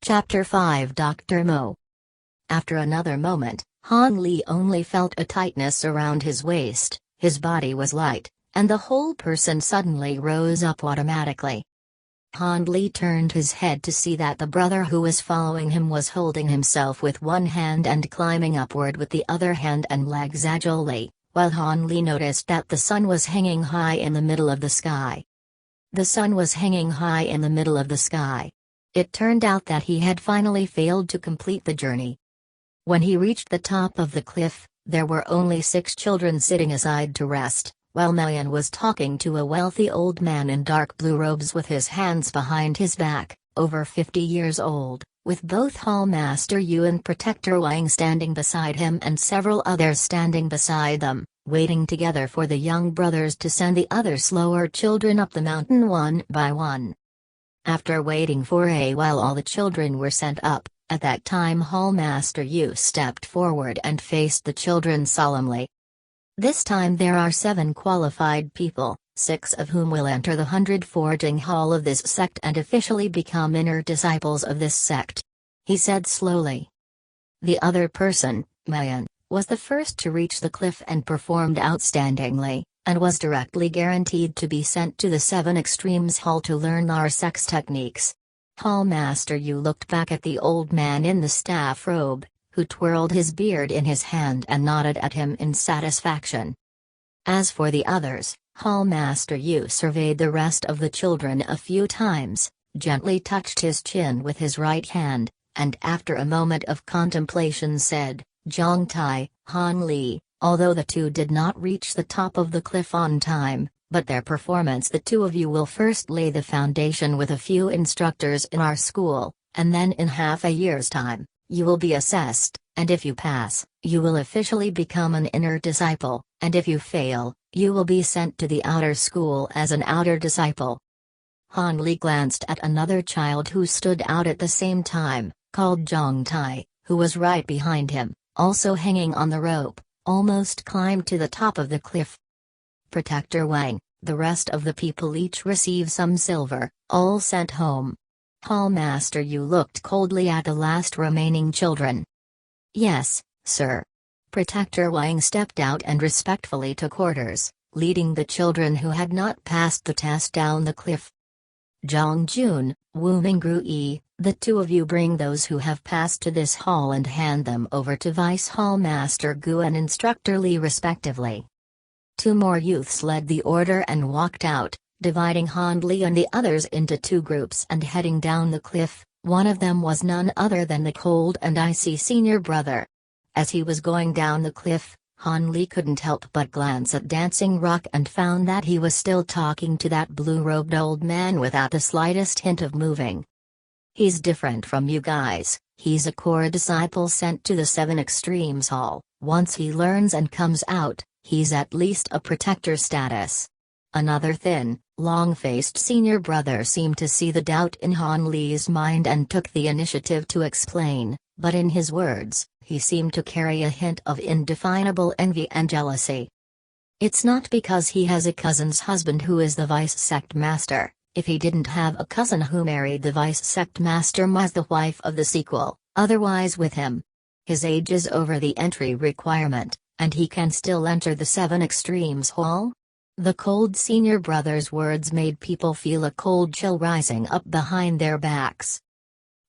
Chapter 5 Dr. Mo. After another moment, Han Li only felt a tightness around his waist, his body was light, and the whole person suddenly rose up automatically. Han Li turned his head to see that the brother who was following him was holding himself with one hand and climbing upward with the other hand and legs agilely, while Han Li noticed that the sun was hanging high in the middle of the sky. The sun was hanging high in the middle of the sky. It turned out that he had finally failed to complete the journey. When he reached the top of the cliff, there were only 6 children sitting aside to rest, while Mayan was talking to a wealthy old man in dark blue robes with his hands behind his back, over 50 years old, with both Hall Master Yu and Protector Wang standing beside him and several others standing beside them, waiting together for the young brothers to send the other slower children up the mountain one by one. After waiting for a while, all the children were sent up. At that time Hall Master Yu stepped forward and faced the children solemnly. This time there are 7 qualified people, 6 of whom will enter the 100 Forging Hall of this sect and officially become inner disciples of this sect. He said slowly. The other person, Mayan, was the first to reach the cliff and performed outstandingly, and was directly guaranteed to be sent to the 7 Extremes Hall to learn our sect's techniques. Hall Master Yu looked back at the old man in the staff robe, who twirled his beard in his hand and nodded at him in satisfaction. As for the others, Hall Master Yu surveyed the rest of the children a few times, gently touched his chin with his right hand, and after a moment of contemplation said, Zhang Tai, Han Li, although the 2 did not reach the top of the cliff on time, but their performance, the 2 of you will first lay the foundation with a few instructors in our school, and then in half a year's time, you will be assessed, and if you pass, you will officially become an inner disciple, and if you fail, you will be sent to the outer school as an outer disciple. Han Li glanced at another child who stood out at the same time, called Zhang Tai, who was right behind him, also hanging on the rope, almost climbed to the top of the cliff. Protector Wang, the rest of the people each receive some silver, all sent home. Hall Master Yu looked coldly at the last remaining children. Yes, sir. Protector Wang stepped out and respectfully took orders, leading the children who had not passed the test down the cliff. Zhang Jun, Wu Mingru Yi, the 2 of you bring those who have passed to this hall and hand them over to Vice Hall Master Gu and Instructor Li respectively. 2 more youths led the order and walked out, dividing Han Li and the others into 2 groups and heading down the cliff. One of them was none other than the cold and icy senior brother. As he was going down the cliff, Han Li couldn't help but glance at Dancing Rock and found that he was still talking to that blue-robed old man without the slightest hint of moving. He's different from you guys, he's a core disciple sent to the 7 Extremes Hall. Once he learns and comes out, he's at least a protector status. Another thin, long-faced senior brother seemed to see the doubt in Han Li's mind and took the initiative to explain, but in his words, he seemed to carry a hint of indefinable envy and jealousy. It's not because he has a cousin's husband who is the vice sect master. If he didn't have a cousin who married the vice sect master Maz, the wife of the sequel, otherwise with him. His age is over the entry requirement, and he can still enter the 7 Extremes Hall? The cold senior brother's words made people feel a cold chill rising up behind their backs.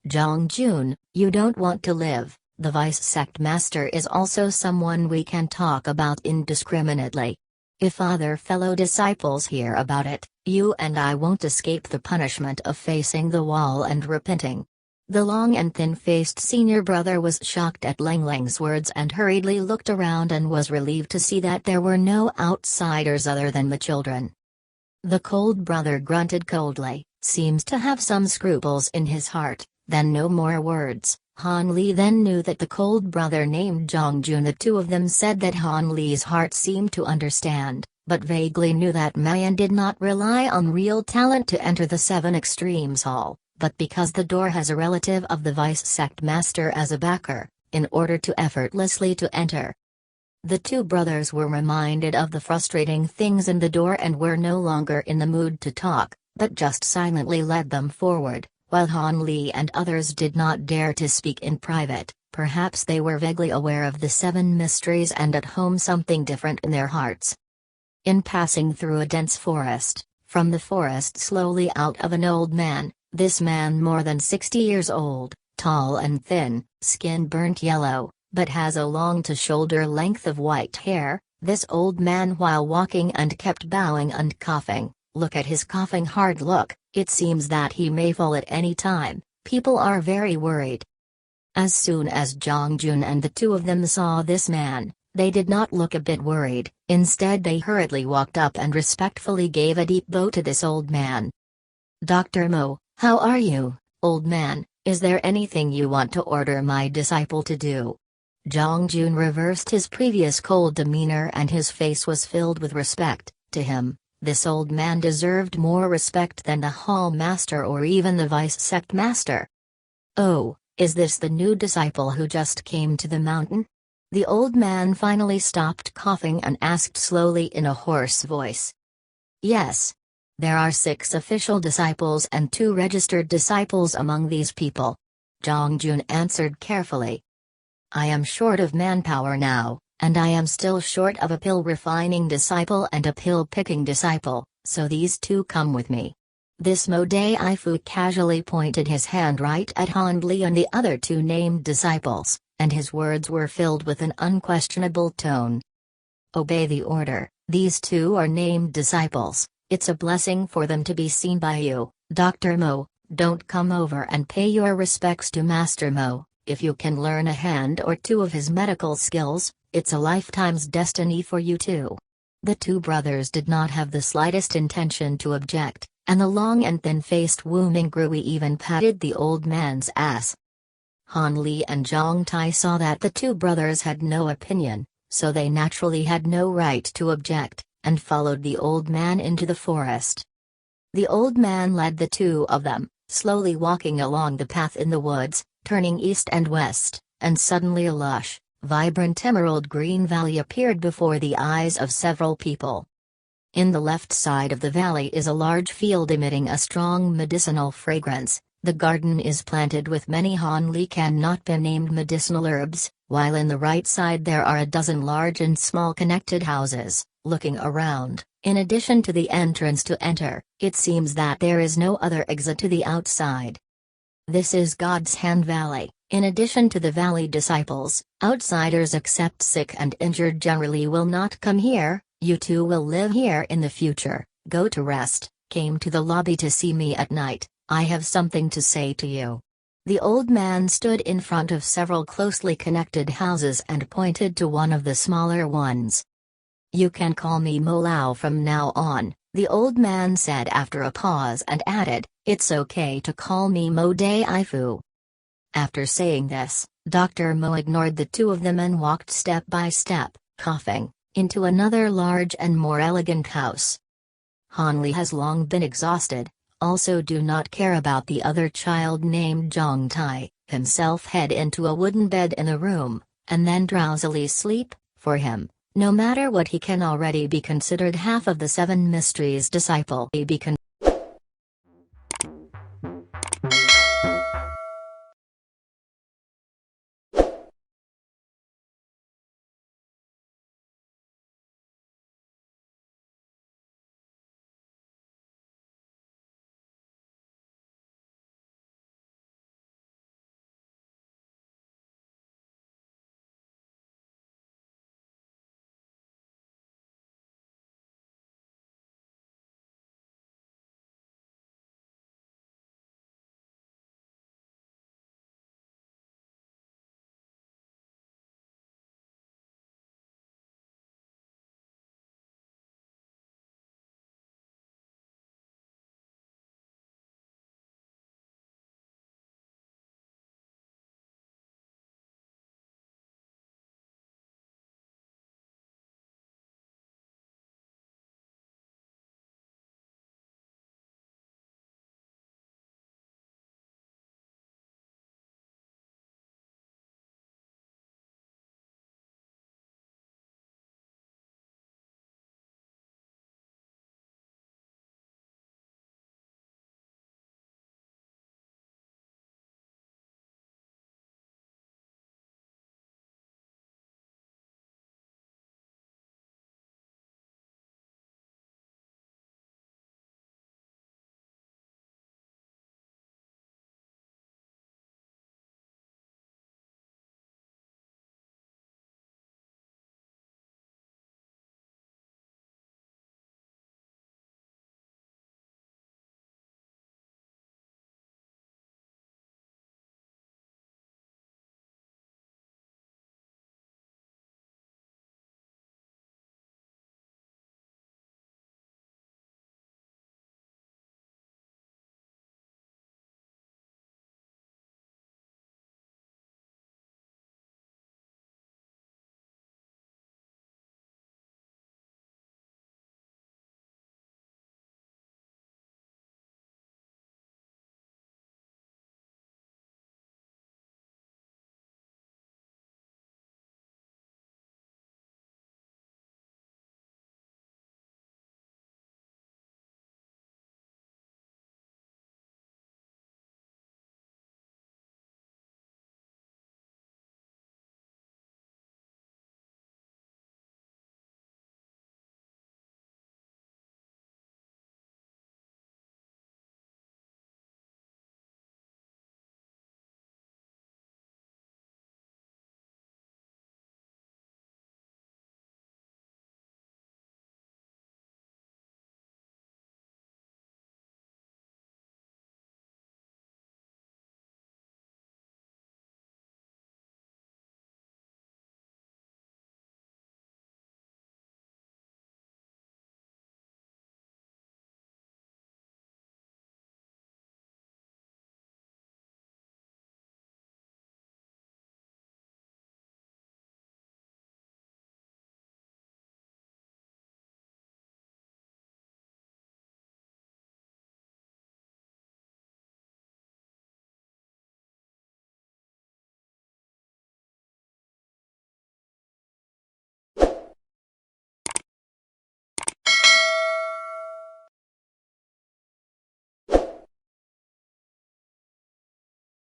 Zhang Jun, you don't want to live. The vice sect master is also someone we can talk about indiscriminately. If other fellow disciples hear about it, you and I won't escape the punishment of facing the wall and repenting. The long and thin-faced senior brother was shocked at Leng Leng's words and hurriedly looked around and was relieved to see that there were no outsiders other than the children. The cold brother grunted coldly, seems to have some scruples in his heart, then no more words. Han Li then knew that the cold brother named Zhang Jun, the 2 of them said that Han Li's heart seemed to understand, but vaguely knew that Mayan did not rely on real talent to enter the 7 Extremes Hall, but because the door has a relative of the vice sect master as a backer, in order to effortlessly to enter. The 2 brothers were reminded of the frustrating things in the door and were no longer in the mood to talk, but just silently led them forward, while Han Li and others did not dare to speak in private. Perhaps they were vaguely aware of the seven mysteries and at home something different in their hearts. In passing through a dense forest, from the forest slowly out of an old man, this man more than 60 years old, tall and thin, skin burnt yellow, but has a long to shoulder length of white hair. This old man while walking and kept bowing and coughing. Look at his coughing hard look, it seems that he may fall at any time. People are very worried. As soon as Zhang Jun and the two of them saw this man, they did not look a bit worried. Instead they hurriedly walked up and respectfully gave a deep bow to this old man. "Dr. Mo, how are you, old man? Is there anything you want to order my disciple to do?" Zhang Jun reversed his previous cold demeanor and his face was filled with respect. To him, this old man deserved more respect than the hall master or even the vice sect master. "Oh, is this the new disciple who just came to the mountain?" The old man finally stopped coughing and asked slowly in a hoarse voice. "Yes. There are 6 official disciples and 2 registered disciples among these people." Zhang Jun answered carefully. "I am short of manpower now, and I am still short of a pill refining disciple and a pill picking disciple, so these 2 come with me." This Mo Daifu casually pointed his hand right at Han Li and the other 2 named disciples, and his words were filled with an unquestionable tone. "Obey the order, these 2 are named disciples, it's a blessing for them to be seen by you, Dr. Mo. Don't come over and pay your respects to Master Mo. If you can learn a hand or 2 of his medical skills, it's a lifetime's destiny for you too." The 2 brothers did not have the slightest intention to object, and the long and thin-faced Wu Mingrui even patted the old man's ass. Han Li and Zhang Tai saw that the 2 brothers had no opinion, so they naturally had no right to object, and followed the old man into the forest. The old man led the 2 of them, slowly walking along the path in the woods, turning east and west, and suddenly a lush, vibrant emerald green valley appeared before the eyes of several people. In the left side of the valley is a large field emitting a strong medicinal fragrance. The garden is planted with many Han Li cannot be named medicinal herbs, while in the right side there are a dozen large and small connected houses. Looking around, in addition to the entrance to enter, it seems that there is no other exit to the outside. This is God's Hand Valley. In addition to the valley disciples, outsiders except sick and injured generally will not come here. You 2 will live here in the future. Go to rest. Came to the lobby to see me at night. I have something to say to you." The old man stood in front of several closely connected houses and pointed to one of the smaller ones. "You can call me Mo Lao from now on," the old man said after a pause and added, "It's okay to call me Mo Daifu." After saying this, Dr. Mo ignored the 2 of them and walked step by step, coughing, into another large and more elegant house. Han Li has long been exhausted. Also do not care about the other child named Zhang Tai, himself head into a wooden bed in the room, and then drowsily sleep. For him, no matter what, he can already be considered half of the 7 mysteries disciple.